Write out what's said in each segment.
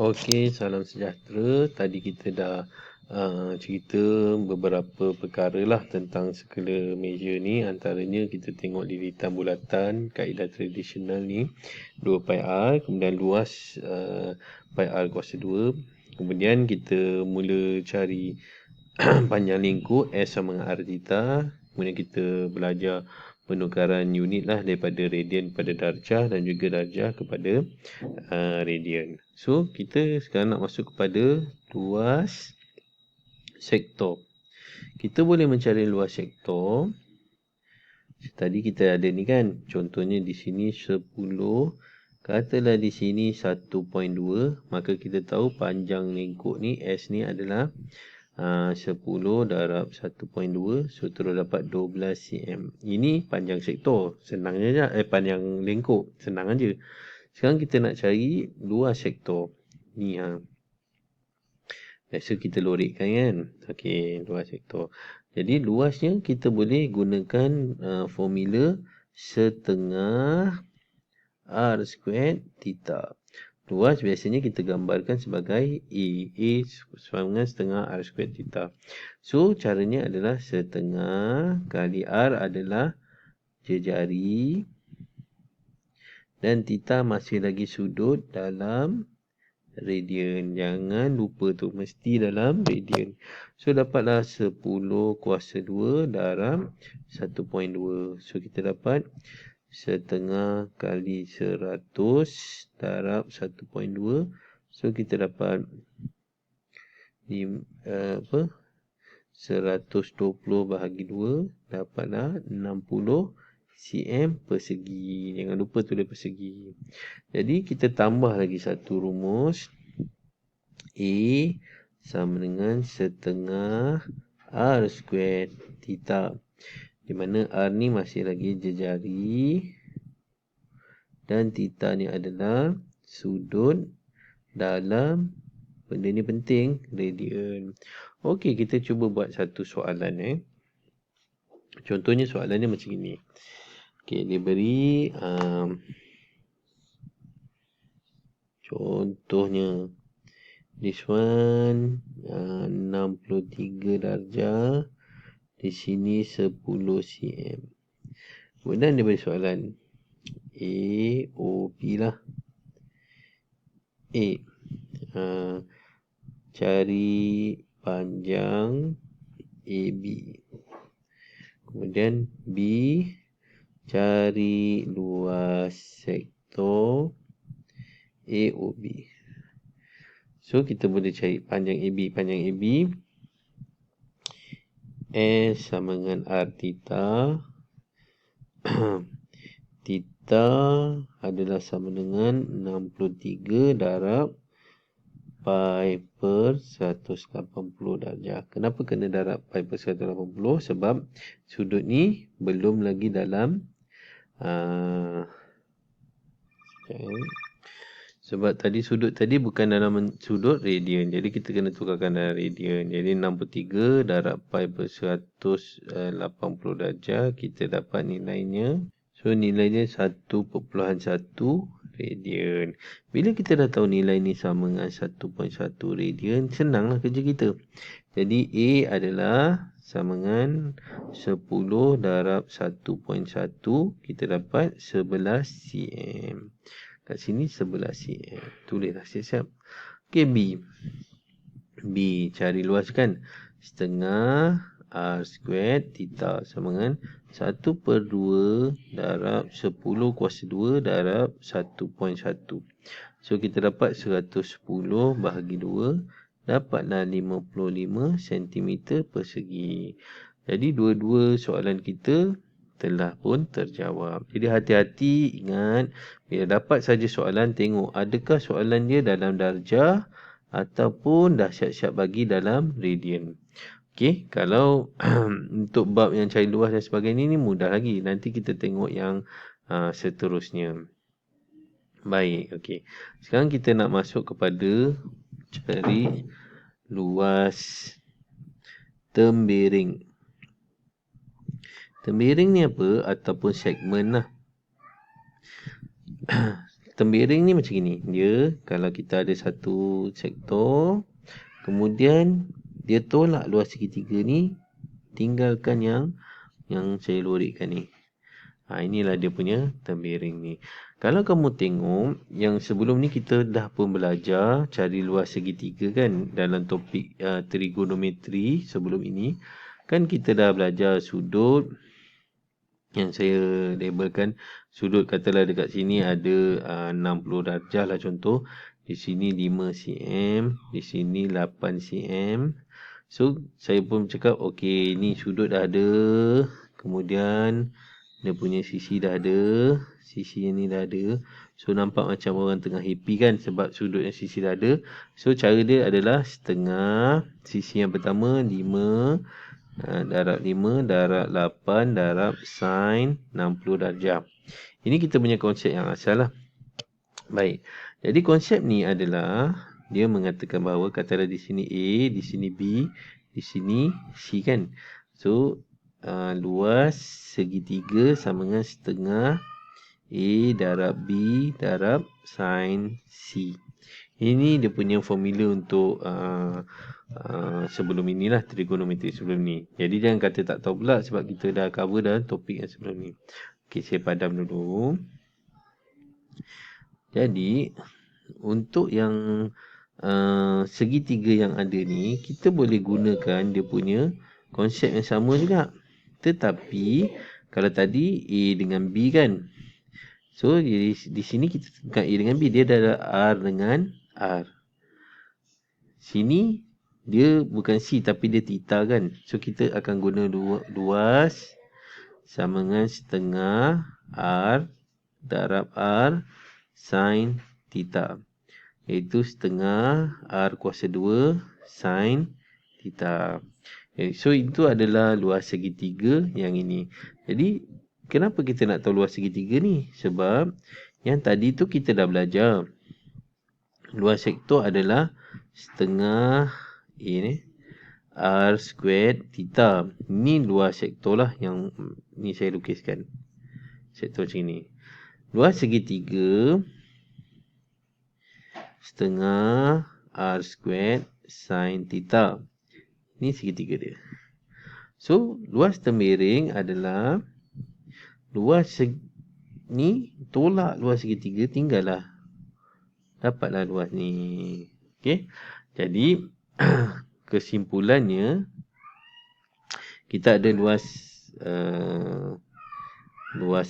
Okey, salam sejahtera. Tadi kita dah cerita beberapa perkara lah tentang skala measure ni. Antaranya kita tengok lilitan bulatan, kaedah tradisional ni 2 pi r, kemudian luas pi r kuasa 2. Kemudian kita mula cari panjang lingkup S sama dengan R theta. Kemudian kita belajar penukaran unit lah daripada radian kepada darjah dan juga darjah kepada radian. So, kita sekarang nak masuk kepada luas sektor. Kita boleh mencari luas sektor. Tadi kita ada ni kan, contohnya di sini 10, katalah di sini 1.2, maka kita tahu panjang lingkup ni S ni adalah 10 darab 1.2, so terus dapat 12 cm. Ini panjang sektor, senang je, panjang lingkup, senang aja. Sekarang kita nak cari luas sektor. Ni biasa kita lorekkan kan. Okey, luas sektor. Jadi luasnya kita boleh gunakan formula setengah R squared theta. Luas biasanya kita gambarkan sebagai A. A sama dengan setengah R squared theta. So, caranya adalah setengah kali R adalah jejari. Dan theta masih lagi sudut dalam radian. Jangan lupa tu, mesti dalam radian. So, dapatlah 10 kuasa 2 darab 1.2. So, kita dapat setengah kali 100 darab 1.2. So, kita dapat 120 bahagi 2. Dapatlah 60 cm persegi. Jangan lupa tulis persegi. Jadi kita tambah lagi satu rumus. A sama dengan setengah R squared theta. Di mana R ni masih lagi jejari. Dan theta ni adalah sudut dalam, benda ni penting, radian. Okey, kita cuba buat satu soalan. Contohnya soalan ni macam ini. Okey, dia beri contohnya this one 63 darjah, di sini 10 cm. Kemudian dia beri soalan A, O, B lah. A, cari panjang AB. Kemudian B, cari luas sektor AOB. So, kita boleh cari panjang AB. Panjang AB S sama dengan R theta. Theta adalah sama dengan 63 darab pi per 180 darjah. Kenapa kena darab pi per 180? Sebab sudut ni belum lagi dalam sebab tadi sudut tadi bukan dalam sudut radian. Jadi kita kena tukarkan dalam radian. Jadi 63 darab pi per 180 darjah, kita dapat nilainya. So nilainya 1.1 radian. Bila kita dah tahu nilai ni sama dengan 1.1 radian, senanglah kerja kita. Jadi A adalah sama dengan 10 darab 1.1. Kita dapat 11 cm. Kat sini 11 cm. Tulislah siap-siap. Okey, B. B, cari luas kan. Setengah R squared theta sama dengan 1/2 darab 10 kuasa 2 darab 1.1. So, kita dapat 110 bahagi 2. Dapatlah 55 cm persegi. Jadi, dua-dua soalan kita telah pun terjawab. Jadi, hati-hati, ingat, bila dapat saja soalan, tengok adakah soalan dia dalam darjah ataupun dah siap-siap bagi dalam radian. Okey, kalau untuk bab yang cari luas dan sebagainya ni mudah lagi. Nanti kita tengok yang seterusnya. Baik, okey. Sekarang kita nak masuk kepada cari luas tembiring. Tembiring ni apa? Ataupun segmen lah. tembiring ni macam ni. Dia kalau kita ada satu sektor, kemudian dia tolak luas segitiga ni, tinggalkan yang saya lorikkan ni. Inilah dia punya tembiring ni. Kalau kamu tengok, yang sebelum ni kita dah pun belajar cari luas segitiga kan, dalam topik trigonometri sebelum ini. Kan kita dah belajar sudut, yang saya labelkan sudut, katalah dekat sini ada 60 darjah lah contoh. Di sini 5 cm, di sini 8 cm. So, saya pun cakap, okey, ni sudut dah ada. Kemudian, dia punya sisi dah ada. Sisi yang ni dah ada. So, nampak macam orang tengah happy kan, sebab sudut yang sisi dah ada. So, cara dia adalah setengah. Sisi yang pertama, 5. Darab 5, darab 8, darab sin 60 darjah. Ini kita punya konsep yang asal lah. Baik. Jadi konsep ni adalah dia mengatakan bahawa katalah di sini A, di sini B, di sini C kan. So luas segitiga sama dengan setengah A darab B darab sin C. Ini dia punya formula untuk sebelum inilah, trigonometri sebelum ni. Jadi jangan kata tak tahu pula sebab kita dah cover dalam topik yang sebelum ni. Okey, saya padam dulu. Jadi untuk yang segitiga yang ada ni, kita boleh gunakan dia punya konsep yang sama juga. Tetapi kalau tadi A dengan B kan. So di sini kita bukan A dengan B, dia dah ada R dengan R. Sini dia bukan C tapi dia theta kan. So kita akan guna luas sama dengan setengah R darab R sin theta. Iaitu setengah R kuasa 2 sin theta. So itu adalah luas segitiga yang ini. Jadi kenapa kita nak tahu luas segitiga ni? Sebab yang tadi tu kita dah belajar. Luas sektor adalah setengah R squared theta. Ni luas sektor lah yang ni saya lukiskan. Sektor macam ni. Luas segitiga setengah R squared sin theta. Ni segitiga dia. So, luas tembiring adalah luas ni tolak luas segitiga, tinggallah. Dapatlah luas ni. Okey. Jadi, kesimpulannya, kita ada luas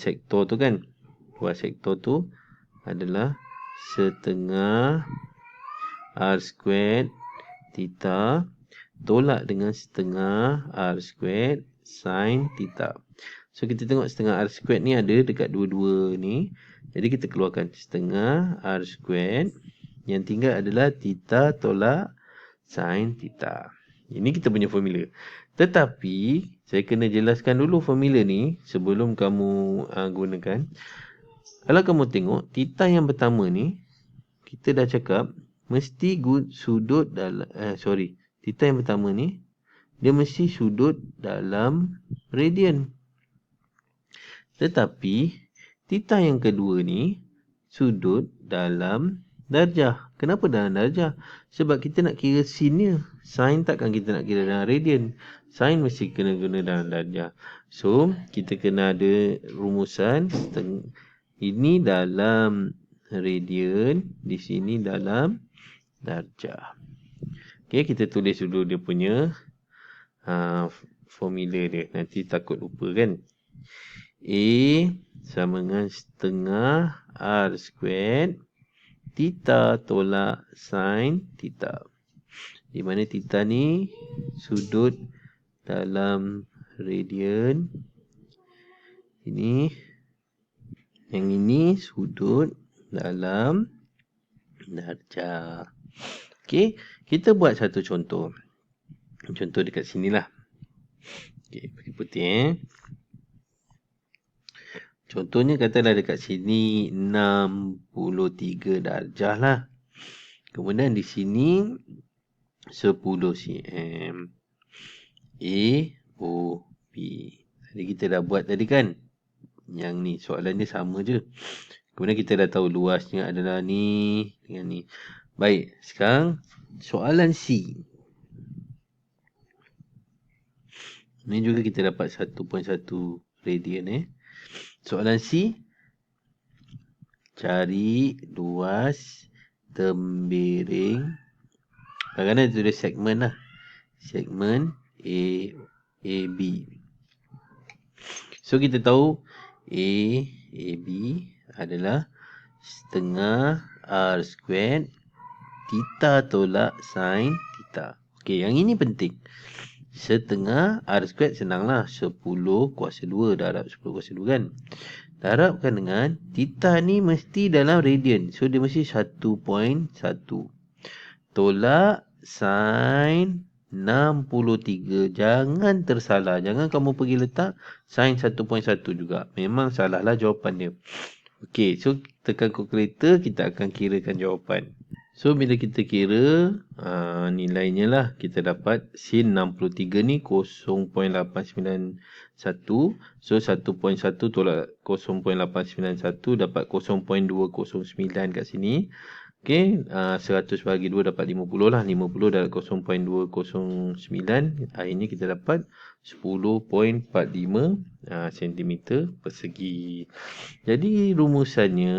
sektor tu kan. Luas sektor tu adalah setengah R squared theta tolak dengan setengah R squared sin theta. So kita tengok setengah R squared ni ada dekat dua-dua ni. Jadi kita keluarkan setengah R squared. Yang tinggal adalah theta tolak sin theta. Ini kita punya formula. Tetapi saya kena jelaskan dulu formula ni sebelum kamu gunakan. Kalau kamu tengok theta yang pertama ni, kita dah cakap mesti sudut dalam theta yang pertama ni dia mesti sudut dalam radian. Tetapi theta yang kedua ni sudut dalam darjah. Kenapa dalam darjah? Sebab kita nak kira sinnya. Sin takkan kita nak kira dalam radian. Sin mesti kena guna dalam darjah. So kita kena ada rumusan. Ini dalam radian, di sini dalam darjah. Okey, kita tulis dulu dia punya formula dia. Nanti takut lupa kan. A sama dengan setengah R squared theta tolak sin theta. Di mana theta ni sudut dalam radian. Yang ini sudut dalam darjah. Okey, kita buat satu contoh. Contoh dekat sinilah. Okey, pakai putih Contohnya katalah dekat sini 63 darjah lah. Kemudian di sini 10 cm. A, O, B. Jadi kita dah buat tadi kan. Yang ni soalan dia sama je. Kemudian kita dah tahu luasnya adalah ni dengan ni. Baik, sekarang soalan C. Ni juga kita dapat 1.1 radian. Soalan C, cari luas tembiring. Kadang-kadang tulis segmen lah. Segmen AB. So kita tahu AB adalah setengah R squared theta tolak sin theta. Okey, yang ini penting. Setengah R squared senanglah. 10 kuasa 2. Darab 10 kuasa 2 kan. Darabkan dengan theta ni mesti dalam radian. So dia mesti 1.1. Tolak sin 63. Jangan tersalah. Jangan kamu pergi letak sin 1.1 juga. Memang salahlah jawapan dia. Okey, so tekan kalkulator, kita akan kirakan jawapan. So bila kita kira nilainya lah, kita dapat sin 63 ni 0.891. So 1.1 tolak 0.891 dapat 0.209 kat sini. Okey, 100 bagi 2 dapat 50 lah. 50 dalam 0.209. Akhirnya kita dapat 10.45 cm persegi. Jadi rumusannya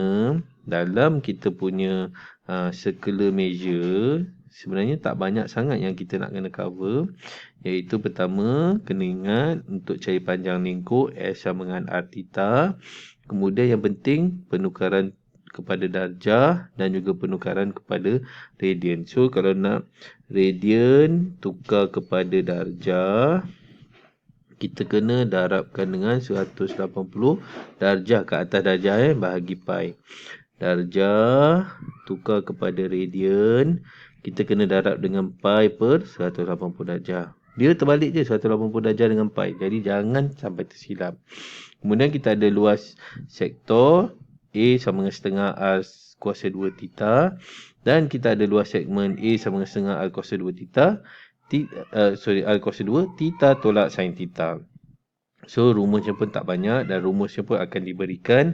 dalam kita punya circular measure, sebenarnya tak banyak sangat yang kita nak kena cover. Iaitu pertama, kena ingat untuk cari panjang lingkup S sama dengan R theta. Kemudian yang penting penukaran kepada darjah dan juga penukaran kepada radian. So kalau nak radian tukar kepada darjah, kita kena darabkan dengan 180 darjah ke atas darjah bahagi pi. Darjah tukar kepada radian, kita kena darab dengan pi per 180 darjah. Dia terbalik je 180 darjah dengan pi. Jadi jangan sampai tersilap. Kemudian kita ada luas sektor A sama dengan setengah R kuasa 2 theta. Dan kita ada luas segmen A sama dengan setengah R kuasa 2 theta. R kuasa 2 theta tolak sin theta. So rumusnya pun tak banyak dan rumusnya pun akan diberikan.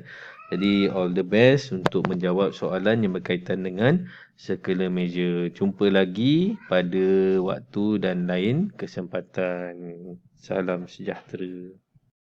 Jadi all the best untuk menjawab soalan yang berkaitan dengan circular measure. Jumpa lagi pada waktu dan lain kesempatan. Salam sejahtera.